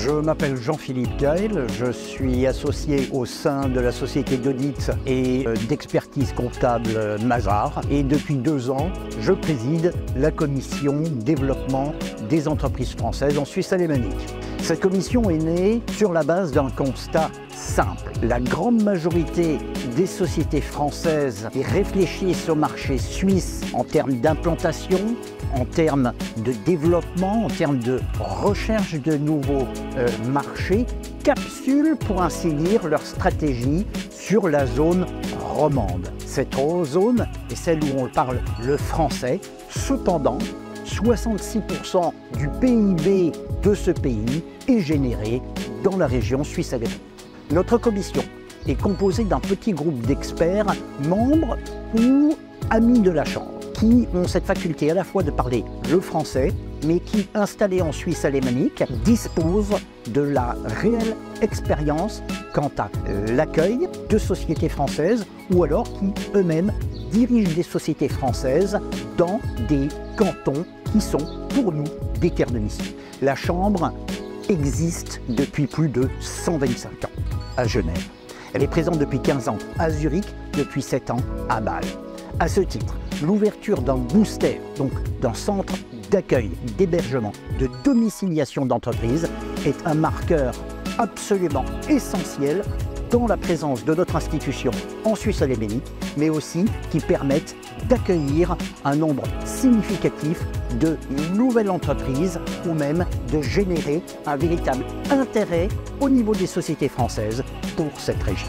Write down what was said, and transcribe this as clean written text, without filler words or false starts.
Je m'appelle Jean-Philippe Gaël, je suis associé au sein de la société d'audit et d'expertise comptable Mazars et depuis 2 ans, je préside la commission développement des entreprises françaises en Suisse alémanique. Cette commission est née sur la base d'un constat simple. La grande majorité des sociétés françaises réfléchissent au marché suisse en termes d'implantation, en termes de développement, en termes de recherche de nouveaux marchés, capsulent pour ainsi dire leur stratégie sur la zone romande. Cette zone est celle où on parle le français. Cependant, 66% du PIB de ce pays est généré dans la région suisse alémanique. Notre commission est composée d'un petit groupe d'experts, membres ou amis de la Chambre, qui ont cette faculté à la fois de parler le français, mais qui, installés en Suisse alémanique, disposent de la réelle expérience quant à l'accueil de sociétés françaises ou alors qui eux-mêmes dirigent des sociétés françaises dans des cantons qui sont pour nous des terres de mission. La Chambre existe depuis plus de 125 ans à Genève. Elle est présente depuis 15 ans à Zurich, depuis 7 ans à Bâle. À ce titre, l'ouverture d'un booster, donc d'un centre d'accueil, d'hébergement, de domiciliation d'entreprise, est un marqueur absolument essentiel dans la présence de notre institution en Suisse alémanique, mais aussi qui permettent d'accueillir un nombre significatif de nouvelles entreprises ou même de générer un véritable intérêt au niveau des sociétés françaises pour cette région.